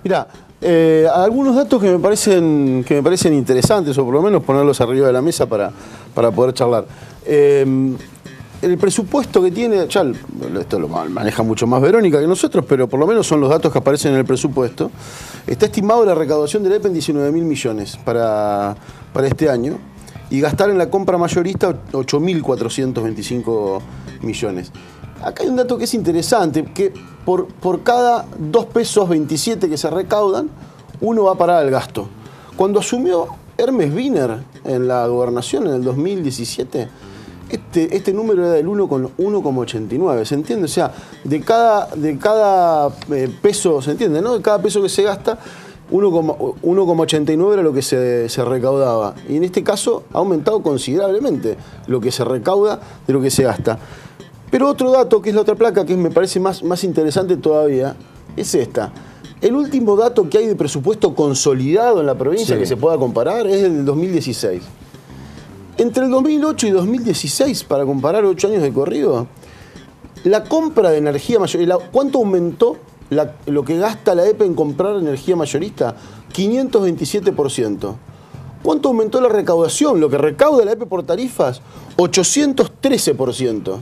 Mirá, algunos datos que me parecen interesantes, o por lo menos ponerlos arriba de la mesa para poder charlar. El presupuesto que tiene, ya esto lo maneja mucho más Verónica que nosotros, pero por lo menos son los datos que aparecen en el presupuesto. Está estimado la recaudación de la EPE en 19.000 millones para este año y gastar en la compra mayorista 8.425 millones. Acá hay un dato que es interesante, que por cada 2,27 pesos que se recaudan, uno va a parar al gasto. Cuando asumió Hermes Wiener en la gobernación en el 2017, este número era del 1,89, ¿se entiende? O sea, de cada peso, ¿se entiende, no? De cada peso que se gasta, 1,89 era lo que se recaudaba. Y en este caso ha aumentado considerablemente lo que se recauda de lo que se gasta. Pero otro dato, que es la otra placa, que me parece más interesante todavía, es esta. El último dato que hay de presupuesto consolidado en la provincia que se pueda comparar es el del 2016. Entre el 2008 y 2016, para comparar 8 años de corrido, la compra de energía mayorista, ¿cuánto aumentó lo que gasta la EPE en comprar energía mayorista? 527%. ¿Cuánto aumentó la recaudación? Lo que recauda la EPE por tarifas, 813%.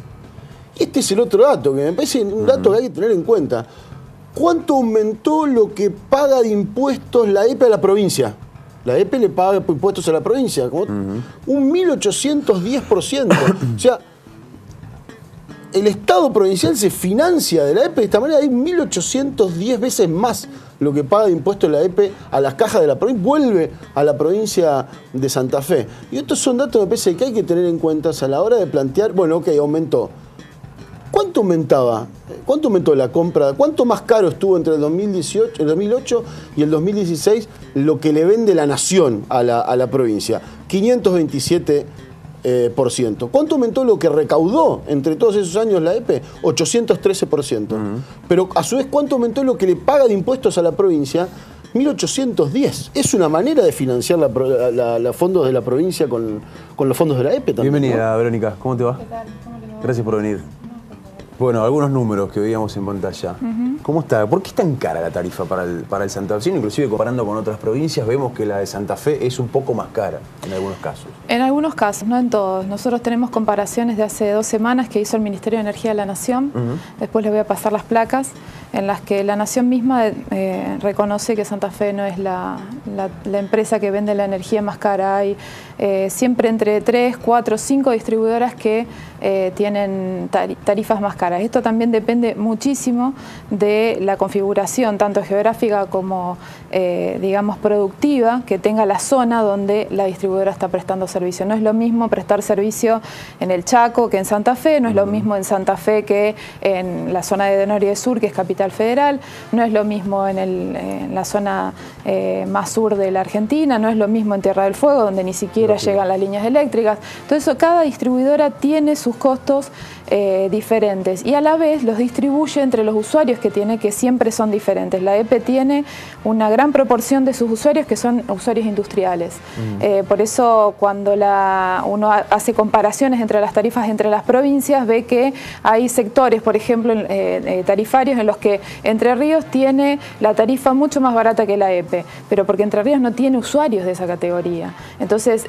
Este es el otro dato, que me parece un dato que hay que tener en cuenta. ¿Cuánto aumentó lo que paga de impuestos la EPE a la provincia? La EPE le paga impuestos a la provincia, como un 1.810%. O sea, el Estado provincial se financia de la EPE de esta manera. Hay 1.810 veces más lo que paga de impuestos la EPE a las cajas de la provincia, vuelve a la provincia de Santa Fe. Y estos son datos, me parece, que hay que tener en cuenta a la hora de plantear, bueno, ok, aumentó. ¿Cuánto aumentaba? ¿Cuánto aumentó la compra? ¿Cuánto más caro estuvo entre el 2008 y el 2016 lo que le vende la nación a la provincia? 527%. ¿Cuánto aumentó lo que recaudó entre todos esos años la EPE? 813%. Pero a su vez, ¿cuánto aumentó lo que le paga de impuestos a la provincia? 1.810. Es una manera de financiar los fondos de la provincia con los fondos de la EPE también. Bienvenida, ¿no? Verónica. ¿Cómo te va? ¿Qué tal? ¿Cómo le va? Gracias por venir. Bueno, algunos números que veíamos en pantalla. ¿Cómo está? ¿Por qué es tan cara la tarifa para el santafesino? Inclusive comparando con otras provincias, vemos que la de Santa Fe es un poco más cara en algunos casos. En algunos casos, no en todos. Nosotros tenemos comparaciones de hace 2 semanas que hizo el Ministerio de Energía de la Nación. Después les voy a pasar las placas en las que la Nación misma reconoce que Santa Fe no es la empresa que vende la energía más cara. Hay siempre entre 3, 4, 5 distribuidoras que tienen tarifas más caras. Esto también depende muchísimo de la configuración, tanto geográfica como, digamos, productiva, que tenga la zona donde la distribuidora está prestando servicio. No es lo mismo prestar servicio en el Chaco que en Santa Fe, no es lo mismo en Santa Fe que en la zona de Norte y Sur, que es Capital Federal, no es lo mismo en la zona más sur de la Argentina, no es lo mismo en Tierra del Fuego, donde ni siquiera llegan las líneas eléctricas. Entonces, cada distribuidora tiene sus costos diferentes y a la vez los distribuye entre los usuarios que tiene, que siempre son diferentes. La EPE tiene una gran proporción de sus usuarios que son usuarios industriales. Por eso cuando uno hace comparaciones entre las tarifas entre las provincias, ve que hay sectores, por ejemplo, tarifarios en los que Entre Ríos tiene la tarifa mucho más barata que la EPE, pero porque Entre Ríos no tiene usuarios de esa categoría. Entonces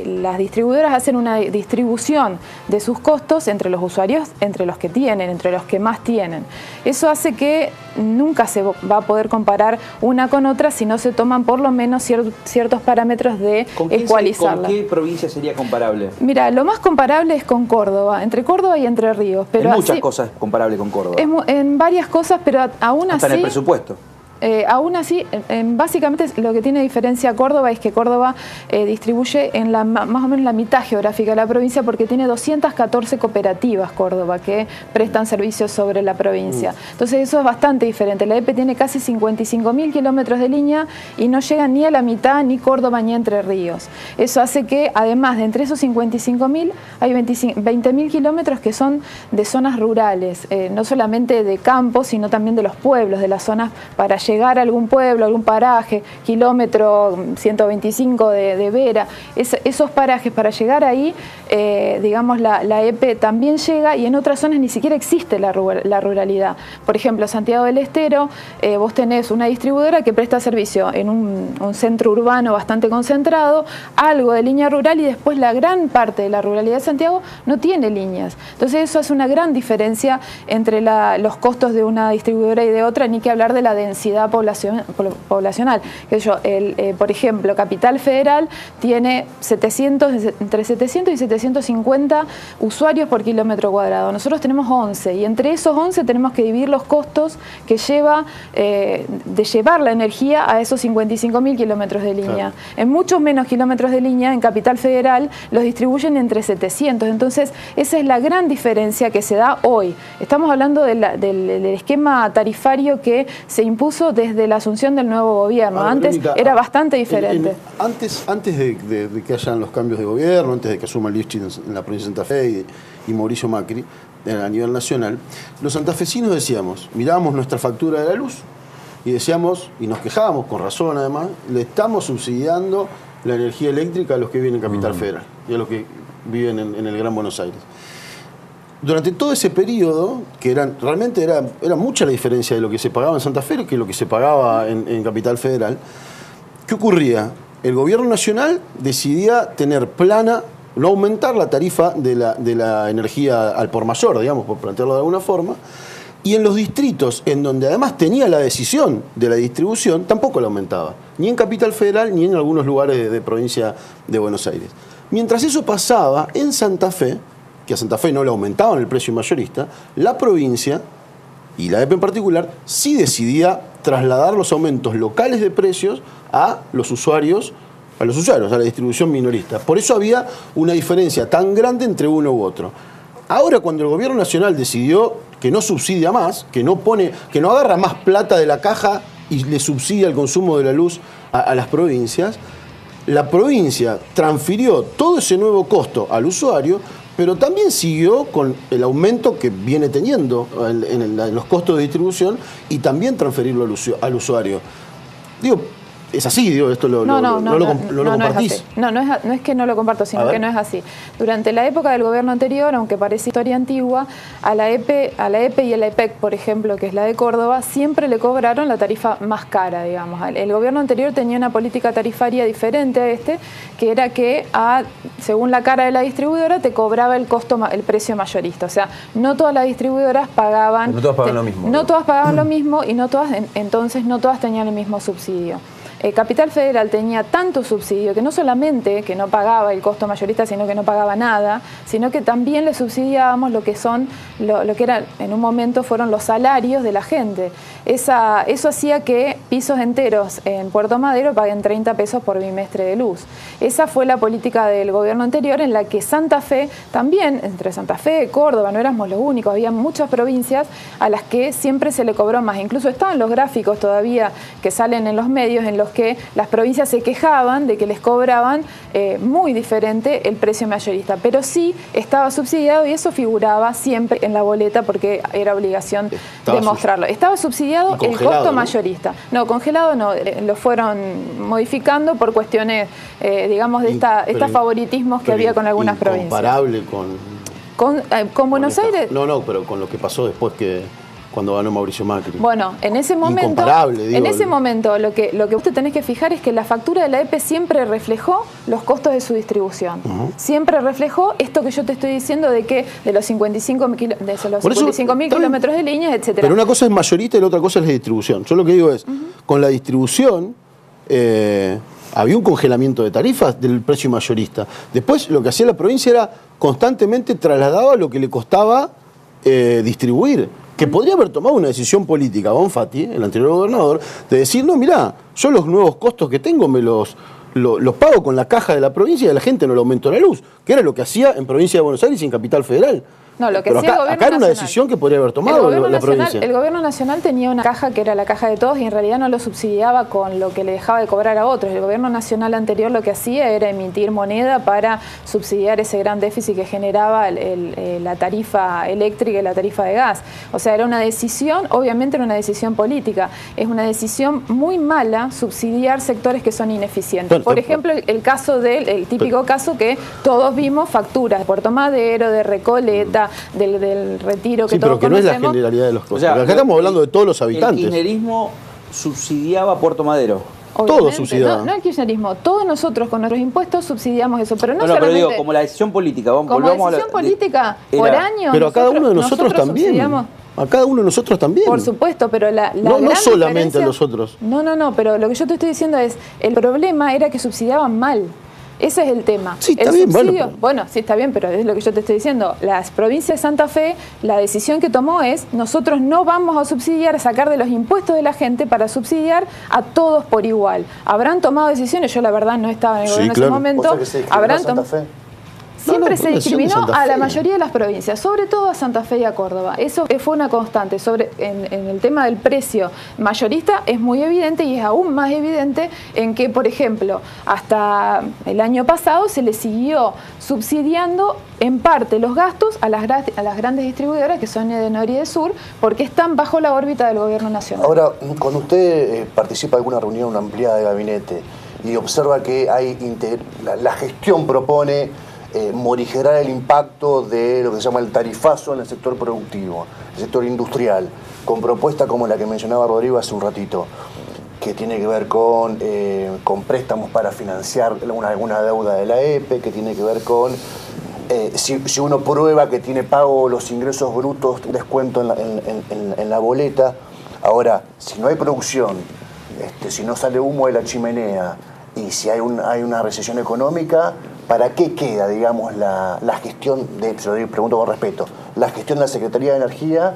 las distribuidoras hacen una distribución de sus costos entre los usuarios, entre los que tienen, entre los que más tienen. Eso hace que nunca se va a poder comparar una con otra si no se toman por lo menos ciertos parámetros de ecualizarla. ¿Con qué provincia sería comparable? Mira, lo más comparable es con Córdoba, entre Córdoba y Entre Ríos. Pero en muchas cosas comparable con Córdoba. En varias cosas, pero aún así... Hasta en el presupuesto. Aún así, básicamente lo que tiene diferencia Córdoba es que Córdoba distribuye en más o menos la mitad geográfica de la provincia, porque tiene 214 cooperativas Córdoba que prestan servicios sobre la provincia. Entonces eso es bastante diferente. La EPE tiene casi 55.000 kilómetros de línea y no llega ni a la mitad ni Córdoba ni Entre Ríos. Eso hace que además de entre esos 55.000 hay 20.000 kilómetros que son de zonas rurales, no solamente de campo, sino también de los pueblos, de las zonas para allá llegar a algún pueblo, algún paraje, kilómetro 125 de Vera, esos parajes, para llegar ahí, digamos, la EPE también llega, y en otras zonas ni siquiera existe la ruralidad. Por ejemplo, Santiago del Estero, vos tenés una distribuidora que presta servicio en un centro urbano bastante concentrado, algo de línea rural, y después la gran parte de la ruralidad de Santiago no tiene líneas. Entonces eso es una gran diferencia entre los costos de una distribuidora y de otra, ni que hablar de la densidad poblacional. Por ejemplo, Capital Federal tiene entre 700 y 750 usuarios por kilómetro cuadrado. Nosotros tenemos 11, y entre esos 11 tenemos que dividir los costos que lleva de llevar la energía a esos 55.000 kilómetros de línea. Claro. En muchos menos kilómetros de línea, en Capital Federal, los distribuyen entre 700. Entonces, esa es la gran diferencia que se da hoy. Estamos hablando del esquema tarifario que se impuso desde la asunción del nuevo gobierno. Antes Verónica, era bastante diferente. Antes de que hayan los cambios de gobierno, antes de que asuma Lischit en la provincia de Santa Fe y Mauricio Macri a nivel nacional, los santafesinos decíamos, mirábamos nuestra factura de la luz y decíamos, y nos quejábamos, con razón además, le estamos subsidiando la energía eléctrica a los que viven en Capital Federal y a los que viven en el Gran Buenos Aires. Durante todo ese periodo, que realmente era mucha la diferencia de lo que se pagaba en Santa Fe que lo que se pagaba en Capital Federal, ¿qué ocurría? El gobierno nacional decidía tener plana, no aumentar la tarifa de la energía al por mayor, digamos, por plantearlo de alguna forma, y en los distritos en donde además tenía la decisión de la distribución, tampoco la aumentaba, ni en Capital Federal ni en algunos lugares de provincia de Buenos Aires. Mientras eso pasaba, en Santa Fe, que a Santa Fe no le aumentaban el precio mayorista, la provincia, y la EPE en particular, sí decidía trasladar los aumentos locales de precios a los usuarios, a la distribución minorista. Por eso había una diferencia tan grande entre uno u otro. Ahora, cuando el gobierno nacional decidió que no subsidia más, que no agarra más plata de la caja y le subsidia el consumo de la luz a las provincias, la provincia transfirió todo ese nuevo costo al usuario, pero también siguió con el aumento que viene teniendo en los costos de distribución, y también transferirlo al usuario. Digo, es así, digo, esto lo compartís. No es que no lo comparto, sino que no es así. Durante la época del gobierno anterior, aunque parece historia antigua, a la EPE y a la EPEC, por ejemplo, que es la de Córdoba, siempre le cobraron la tarifa más cara, digamos. El gobierno anterior tenía una política tarifaria diferente a que era que según la cara de la distribuidora te cobraba el precio mayorista. O sea, no todas las distribuidoras pagaban... No todas pagaban lo mismo. No todas pagaban lo mismo, y entonces no todas tenían el mismo subsidio. Capital Federal tenía tanto subsidio que no solamente que no pagaba el costo mayorista, sino que no pagaba nada, sino que también le subsidiábamos lo que era en un momento fueron los salarios de la gente. Eso hacía que pisos enteros en Puerto Madero paguen 30 pesos por bimestre de luz. Esa fue la política del gobierno anterior, en la que Santa Fe también, entre Santa Fe y Córdoba, no éramos los únicos, había muchas provincias a las que siempre se le cobró más. Incluso estaban los gráficos todavía que salen en los medios en los que las provincias se quejaban de que les cobraban muy diferente el precio mayorista, pero sí estaba subsidiado, y eso figuraba siempre en la boleta porque era obligación demostrarlo. Estaba subsidiado el costo mayorista. No, congelado no, lo fueron modificando por cuestiones, digamos, de estos favoritismos que había con algunas provincias. ¿Comparable con Buenos Aires? No, pero con lo que pasó después cuando ganó Mauricio Macri. Bueno, en ese momento lo que usted tenés que fijar es que la factura de la EPE siempre reflejó los costos de su distribución. Siempre reflejó esto que yo te estoy diciendo de los 55.000 kilómetros de líneas, etcétera. Pero una cosa es mayorista y la otra cosa es la distribución. Yo lo que digo es, con la distribución había un congelamiento de tarifas del precio mayorista. Después lo que hacía la provincia era constantemente trasladaba lo que le costaba distribuir. Que podría haber tomado una decisión política, Bonfatti, el anterior gobernador, de decir, no, mirá, yo los nuevos costos que tengo me los pago con la caja de la provincia, y a la gente no le aumento la luz, que era lo que hacía en provincia de Buenos Aires y en Capital Federal. No, lo que Pero sí el gobierno acá era una nacional. decisión que podría haber tomado la provincia. El gobierno nacional tenía una caja que era la caja de todos y en realidad no lo subsidiaba con lo que le dejaba de cobrar a otros. El gobierno nacional anterior lo que hacía era emitir moneda para subsidiar ese gran déficit que generaba la tarifa eléctrica y la tarifa de gas. O sea, era una decisión, obviamente era una decisión política. Es una decisión muy mala subsidiar sectores que son ineficientes. Bueno, por ejemplo, el típico caso que todos vimos, facturas de Puerto Madero, de Recoleta, del Retiro que Sí, todos pero que no es la conocemos. generalidad de los cosas. O sea, Porque acá estamos hablando de todos los habitantes. El kirchnerismo subsidiaba a Puerto Madero. Obviamente, Todos subsidiaban. no el kirchnerismo, todos nosotros con nuestros impuestos subsidiamos eso, pero no Bueno, pero solamente... digo, como la decisión política, como volvamos a decisión hablar política, era- por años... Pero a cada uno de nosotros también. subsidiamos. A cada uno de nosotros también. Por supuesto, pero No gran solamente diferencia- a los otros. No, pero lo que yo te estoy diciendo es, el problema era que subsidiaban mal. Ese es el tema. Sí, está el bien, subsidio, bueno, sí está bien, pero es lo que yo te estoy diciendo. La provincia de Santa Fe, la decisión que tomó es, nosotros no vamos a subsidiar, a sacar de los impuestos de la gente para subsidiar a todos por igual. Habrán tomado decisiones, yo la verdad no estaba en el Sí, gobierno claro. en ese momento. ¿Vos sabés que se discriminó Habrán a Santa tomado... Fe? Siempre No, se por la decisión de discriminó Santa a la Fe. mayoría de las provincias, sobre todo a Santa Fe y a Córdoba. Eso fue una constante. En el tema del precio mayorista es muy evidente y es aún más evidente en que, por ejemplo, hasta el año pasado se le siguió subsidiando en parte los gastos a las grandes distribuidoras que son Edenor y Edesur, porque están bajo la órbita del gobierno nacional. Ahora, cuando usted participa en alguna reunión, una ampliada de gabinete, y observa que la gestión propone morigerar el impacto de lo que se llama el tarifazo en el sector productivo, el sector industrial, con propuestas como la que mencionaba Rodrigo hace un ratito, que tiene que ver con préstamos para financiar alguna deuda de la EPE, que tiene que ver con si uno prueba que tiene pago los ingresos brutos, descuento en la boleta. Ahora, si no hay producción, si no sale humo de la chimenea y si hay una recesión económica, ¿para qué queda, digamos, la gestión, se lo pregunto con respeto, la gestión de la Secretaría de Energía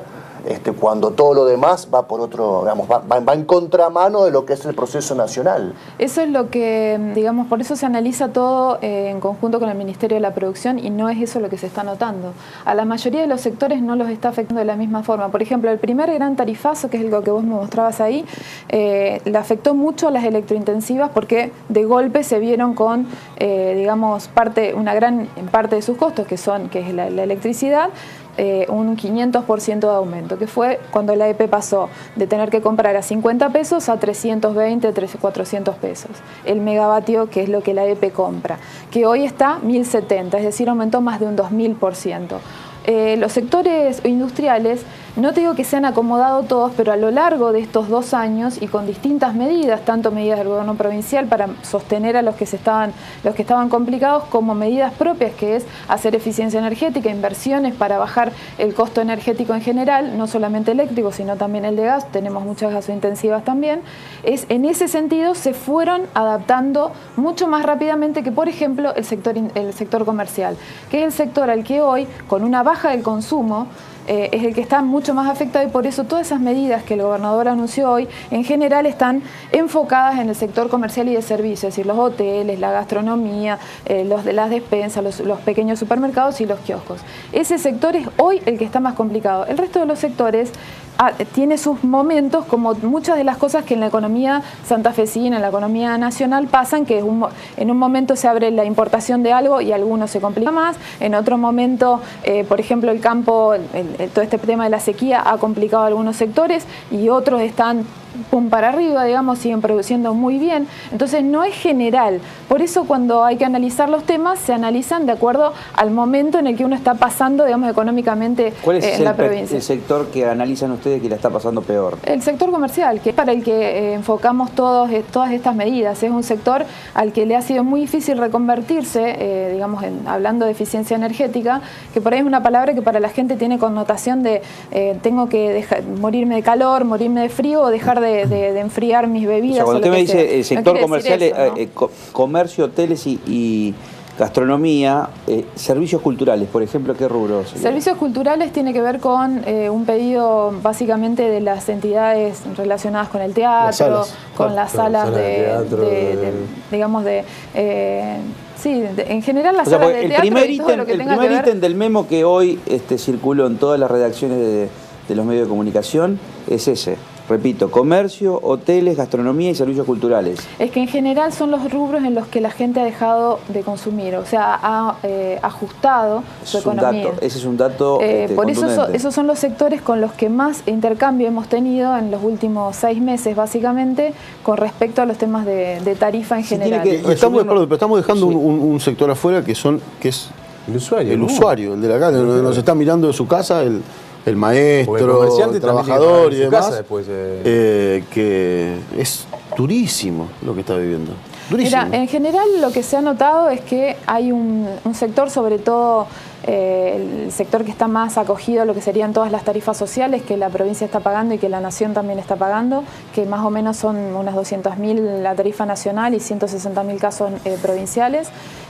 cuando todo lo demás va por otro, digamos, va en contramano de lo que es el proceso nacional? Eso es lo que, digamos, por eso se analiza todo en conjunto con el Ministerio de la Producción y no es eso lo que se está notando. A la mayoría de los sectores no los está afectando de la misma forma. Por ejemplo, el primer gran tarifazo, que es lo que vos me mostrabas ahí, le afectó mucho a las electrointensivas porque de golpe se vieron con, digamos, en parte de sus costos, que es la electricidad, un 500% de aumento, que fue cuando la EPE pasó de tener que comprar a 50 pesos a 320, 400 pesos. El megavatio, que es lo que la EPE compra, que hoy está 1070, es decir, aumentó más de un 2000%. Los sectores industriales, no te digo que se han acomodado todos, pero a lo largo de estos 2 años y con distintas medidas, tanto medidas del gobierno provincial para sostener a los que estaban complicados, como medidas propias, que es hacer eficiencia energética, inversiones para bajar el costo energético en general, no solamente eléctrico, sino también el de gas, tenemos muchas gasointensivas también, en ese sentido se fueron adaptando mucho más rápidamente que, por ejemplo, el sector comercial, que es el sector al que hoy, con una baja del consumo, es el que está mucho más afectado y por eso todas esas medidas que el gobernador anunció hoy en general están enfocadas en el sector comercial y de servicios, es decir, los hoteles, la gastronomía, los de las despensas, los pequeños supermercados y los kioscos. Ese sector es hoy el que está más complicado. El resto de los sectores tiene sus momentos, como muchas de las cosas que en la economía santafesina, en la economía nacional pasan, que en un momento se abre la importación de algo y algunos se complica más, en otro momento, por ejemplo, el campo, todo este tema de la sequía ha complicado algunos sectores y otros están pum para arriba, digamos, siguen produciendo muy bien. Entonces no es general. Por eso cuando hay que analizar los temas, se analizan de acuerdo al momento en el que uno está pasando, digamos, económicamente ¿Cuál es en la provincia. el sector que analizan ustedes que la está pasando peor? El sector comercial, que es para el que enfocamos todas estas medidas. Es un sector al que le ha sido muy difícil reconvertirse, digamos, hablando de eficiencia energética, que por ahí es una palabra que para la gente tiene connotación de tengo que morirme de calor, morirme de frío o dejar de enfriar mis bebidas. O sea, cuando usted me dice el sector no comercial, eso, ¿no? comercio, hoteles y gastronomía, servicios culturales, por ejemplo, ¿qué rubros? Servicios culturales tiene que ver con un pedido básicamente de las entidades relacionadas con el teatro, con las salas digamos, en general las salas de teatro y todo lo que tenga que ver. El primer ítem del memo que hoy circuló en todas las redacciones de los medios de comunicación es ese. Repito, comercio, hoteles, gastronomía y servicios culturales. Es que en general son los rubros en los que la gente ha dejado de consumir, o sea, ha ajustado su economía. Ese es un dato por eso esos son los sectores con los que más intercambio hemos tenido en los últimos 6 meses, básicamente, con respecto a los temas de tarifa en general. Estamos de acuerdo, pero estamos dejando un sector afuera que es el usuario. El usuario, el de la calle, nos está mirando de su casa, el maestro, el trabajador y demás, después, que es durísimo lo que está viviendo. Durísimo. Mira, en general lo que se ha notado es que hay un sector, sobre todo el sector que está más acogido a lo que serían todas las tarifas sociales que la provincia está pagando y que la nación también está pagando, que más o menos son unas 200.000 la tarifa nacional y 160.000 casos provinciales.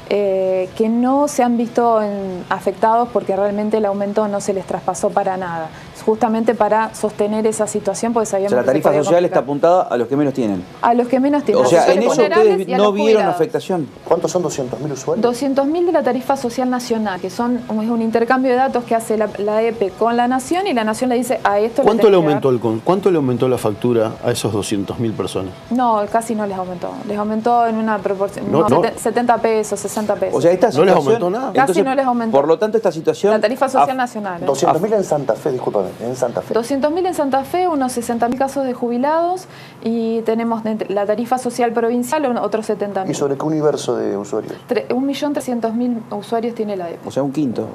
Que no se han visto afectados porque realmente el aumento no se les traspasó para nada, justamente para sostener esa situación, porque sabíamos que la tarifa social está apuntada a los que menos tienen. A los que menos tienen. O sea, en eso ustedes no vieron afectación. ¿Cuántos son 200.000 usuarios? 200.000 de la tarifa social nacional, que es un intercambio de datos que hace la EPE con la nación y la nación le dice a esto. ¿Cuánto le aumentó la factura a esos 200.000 personas? No, casi no les aumentó. Les aumentó en una proporción, 70 pesos, 60 pesos. O sea, esta situación, ¿no les aumentó nada? Casi no les aumentó. Por lo tanto, esta situación... La tarifa social nacional. 200.000 en Santa Fe, discúlpame, en Santa Fe. 200.000 en Santa Fe, unos 60.000 casos de jubilados y tenemos la tarifa social provincial otros 70.000. ¿Y sobre qué universo de usuarios? 1.300.000 usuarios tiene la EPE. O sea, un quinto.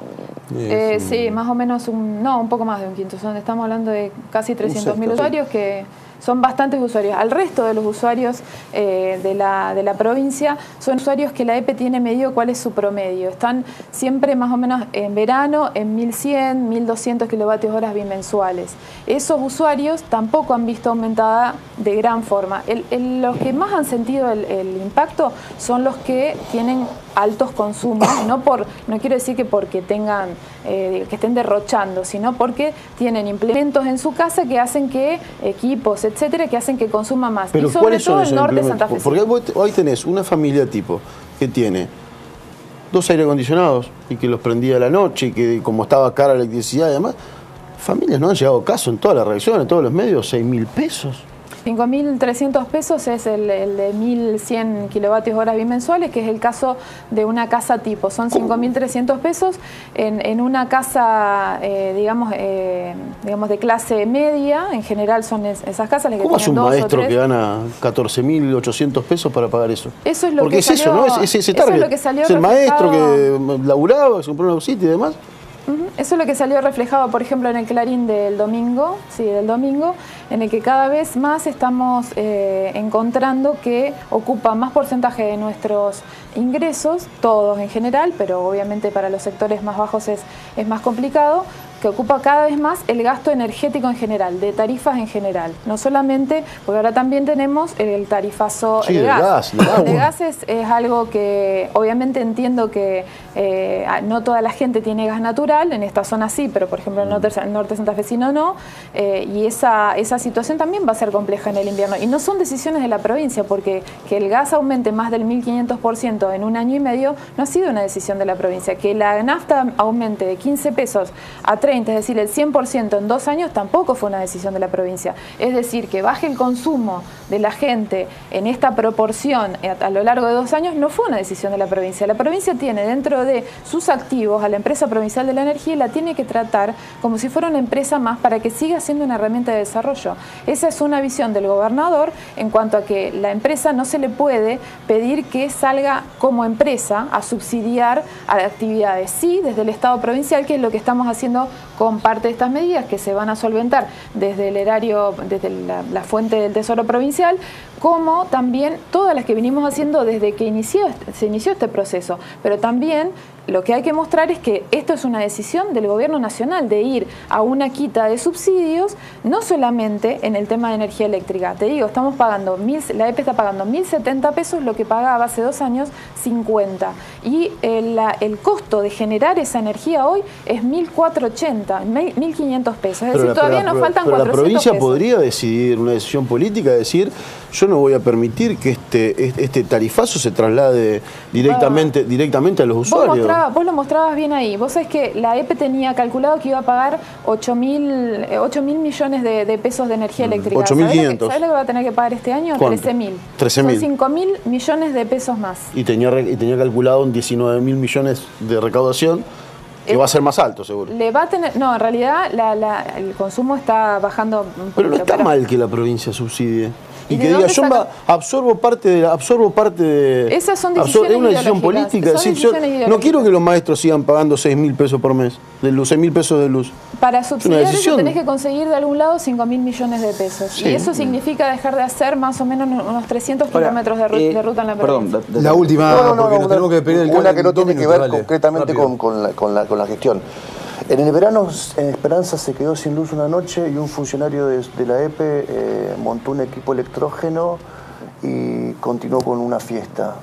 Sí, más o menos un poco más de un quinto. Estamos hablando de casi 300.000 usuarios que son bastantes usuarios. Al resto de los usuarios de la provincia son usuarios que la EPE tiene medido cuál es su promedio. Están siempre más o menos en verano en 1.100, 1.200 kilovatios horas bimensuales. Esos usuarios tampoco han visto aumentada de gran forma. Los que más han sentido el impacto son los que tienen altos consumos, no quiero decir que porque tengan que estén derrochando, sino porque tienen implementos en su casa que hacen que equipos, etcétera, que hacen que consuma más. Pero y sobre ¿cuáles todo son el esos norte de implementos? Santa Fe. Porque hoy tenés una familia tipo que tiene 2 aire acondicionados y que los prendía a la noche y que como estaba cara la electricidad y demás, familias no han llegado a caso en todas las reacciones, en todos los medios, 6.000 pesos. 5.300 pesos es el de 1.100 kilovatios horas bimensuales, que es el caso de una casa tipo. Son 5.300 pesos en una casa, digamos, de clase media. En general son esas casas las que ¿Cómo tienen hace un 2 maestro o 3? que gana 14.800 pesos para pagar eso? Eso es lo porque que es salió, eso, ¿no? Es ese target. Eso es lo que salió es el maestro reflejado. que laburaba, se compró una cosita y demás. Eso es lo que salió reflejado, por ejemplo, en el Clarín del domingo, en el que cada vez más estamos encontrando que ocupa más porcentaje de nuestros ingresos, todos en general, pero obviamente para los sectores más bajos es más complicado, que ocupa cada vez más el gasto energético en general, de tarifas en general. No solamente, porque ahora también tenemos el tarifazo de gas. El de gas es algo que obviamente entiendo que no toda la gente tiene gas natural, en esta zona sí, pero por ejemplo en el norte santafesino no, y esa situación también va a ser compleja en el invierno. Y no son decisiones de la provincia, porque que el gas aumente más del 1.500% en un año y medio no ha sido una decisión de la provincia. Que la nafta aumente de 15 pesos a 30, es decir, el 100% en 2 años, tampoco fue una decisión de la provincia. Es decir, que baje el consumo de la gente en esta proporción a lo largo de 2 años no fue una decisión de la provincia. La provincia tiene dentro de sus activos a la empresa provincial de la energía y la tiene que tratar como si fuera una empresa más para que siga siendo una herramienta de desarrollo. Esa es una visión del gobernador en cuanto a que la empresa no se le puede pedir que salga como empresa a subsidiar a actividades. Sí, desde el Estado provincial, que es lo que estamos haciendo con parte de estas medidas que se van a solventar desde el erario, desde la fuente del Tesoro Provincial, como también todas las que vinimos haciendo desde que se inició este proceso, pero también lo que hay que mostrar es que esto es una decisión del gobierno nacional de ir a una quita de subsidios, no solamente en el tema de energía eléctrica. Te digo, estamos pagando, la EPE está pagando 1.070 pesos, lo que pagaba hace 2 años 50. Y el costo de generar esa energía hoy es 1.480, 1.500 pesos. Es decir, todavía nos faltan 400 la provincia pesos. podría decidir, una decisión política, decir, yo no voy a permitir que este tarifazo se traslade directamente a los usuarios. Vos lo mostrabas bien ahí. Vos sabés que la EPE tenía calculado que iba a pagar 8.000 millones de pesos de energía eléctrica. 8.500. ¿Sabés lo que va a tener que pagar este año? 13.000. 13.000. Son 5.000 millones de pesos más. Y tenía calculado un 19.000 millones de recaudación, que va a ser más alto, seguro. Le va a tener, no, en realidad el consumo está bajando un poquito. Pero no está mal que la provincia subsidie. Y ¿Y que de diga, dónde yo absorbo parte de... Esas son es decisiones una decisión ideológicas. política. Son Decir, decisiones no ideológicas. quiero que los maestros sigan pagando 6.000 pesos por mes, de luz, 6.000 pesos de luz. Para subsidiar eso decisión. tenés que conseguir de algún lado 5.000 millones de pesos. Sí. Y eso significa dejar de hacer más o menos unos 300 kilómetros de ruta en la provincia. Perdón, la última, porque nos tenemos que pedir el una que no tiene que ver dale, concretamente rápido. con la gestión. En el verano en Esperanza se quedó sin luz una noche y un funcionario de la EPE montó un equipo electrógeno y continuó con una fiesta.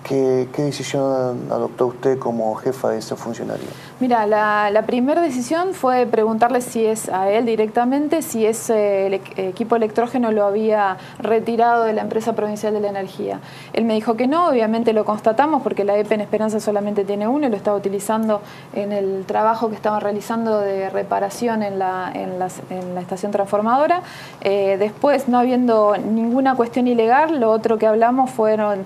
¿Qué decisión adoptó usted como jefa de ese funcionario? Mira, la primera decisión fue preguntarle si es a él directamente, si ese equipo electrógeno lo había retirado de la empresa provincial de la energía. Él me dijo que no, obviamente lo constatamos porque la EPE en Esperanza solamente tiene uno y lo estaba utilizando en el trabajo que estaban realizando de reparación en la estación transformadora. Después, no habiendo ninguna cuestión ilegal, lo otro que hablamos fueron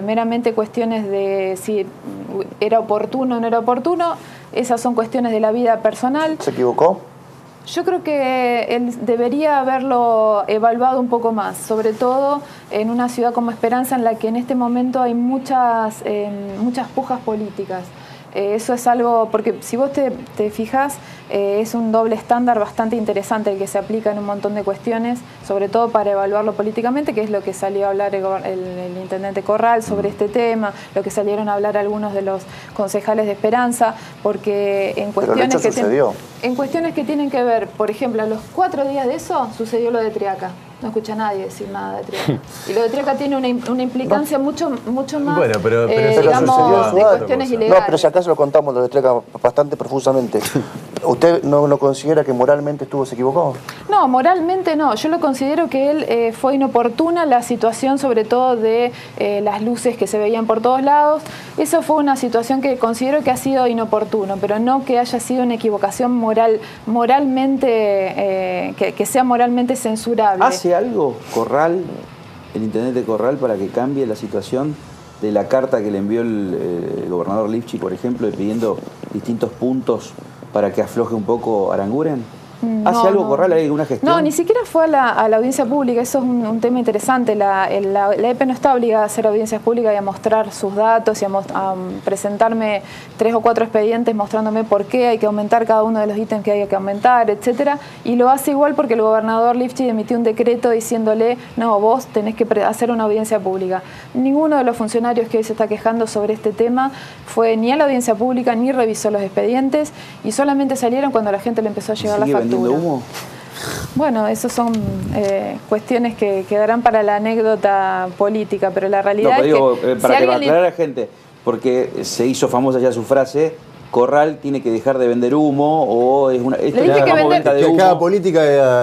meramente cuestiones de si era oportuno o no era oportuno. Esas son cuestiones de la vida personal. ¿Se equivocó? Yo creo que él debería haberlo evaluado un poco más, sobre todo en una ciudad como Esperanza en la que en este momento hay muchas pujas políticas. Eso es algo, porque si vos te fijas, es un doble estándar bastante interesante el que se aplica en un montón de cuestiones, sobre todo para evaluarlo políticamente, que es lo que salió a hablar el intendente Corral sobre este tema, lo que salieron a hablar algunos de los concejales de Esperanza, porque en cuestiones que tienen que ver, por ejemplo, a los 4 días de eso sucedió lo de Triaca. No escucha a nadie decir nada de Triaca. Y lo de Triaca tiene una implicancia mucho más, bueno, pero digamos, de cuestiones ilegales. No, pero si acaso lo contamos lo de Triaca bastante profusamente. ¿Usted no considera que moralmente se equivocó? No, moralmente no. Yo lo considero que él fue inoportuna la situación, sobre todo de las luces que se veían por todos lados. Eso fue una situación que considero que ha sido inoportuno, pero no que haya sido una equivocación moralmente, que sea moralmente censurable. ¿Hace algo Corral, el intendente Corral, para que cambie la situación de la carta que le envió el gobernador Lifchi, por ejemplo, pidiendo distintos puntos para que afloje un poco Aranguren? ¿Hace algo Corral? ¿Hay alguna gestión? No, ni siquiera fue a la audiencia pública. Eso es un tema interesante. La EPE no está obligada a hacer audiencias públicas y a mostrar sus datos y a presentarme 3 o 4 expedientes mostrándome por qué hay que aumentar cada uno de los ítems que hay que aumentar, etcétera. Y lo hace igual porque el gobernador Lifchi emitió un decreto diciéndole, no, vos tenés que hacer una audiencia pública. Ninguno de los funcionarios que hoy se está quejando sobre este tema fue ni a la audiencia pública ni revisó los expedientes y solamente salieron cuando la gente le empezó a llegar la factura. ¿Humo? Bueno, eso son cuestiones que quedarán para la anécdota política, pero la realidad es que... Para que aclarar a la gente, porque se hizo famosa ya su frase, Corral tiene que dejar de vender humo o es una... Le dije que cada política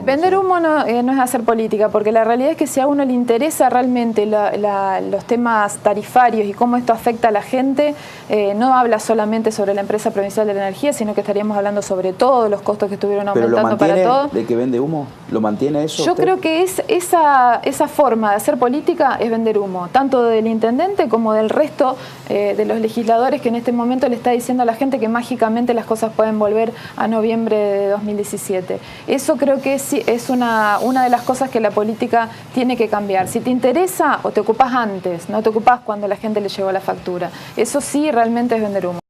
vender humo no es hacer política, porque la realidad es que si a uno le interesa realmente los temas tarifarios y cómo esto afecta a la gente, no habla solamente sobre la empresa provincial de la energía, sino que estaríamos hablando sobre todos los costos que estuvieron aumentando para todo. ¿De que vende humo? ¿Lo mantiene eso? Yo creo que esa forma de hacer política es vender humo, tanto del intendente como del resto de los legisladores que en este momento le está diciendo a la gente que mágicamente las cosas pueden volver a noviembre de 2017. Eso creo que es una de las cosas que la política tiene que cambiar. Si te interesa, o te ocupás antes, no te ocupás cuando la gente le llegó la factura. Eso sí realmente es vender humo.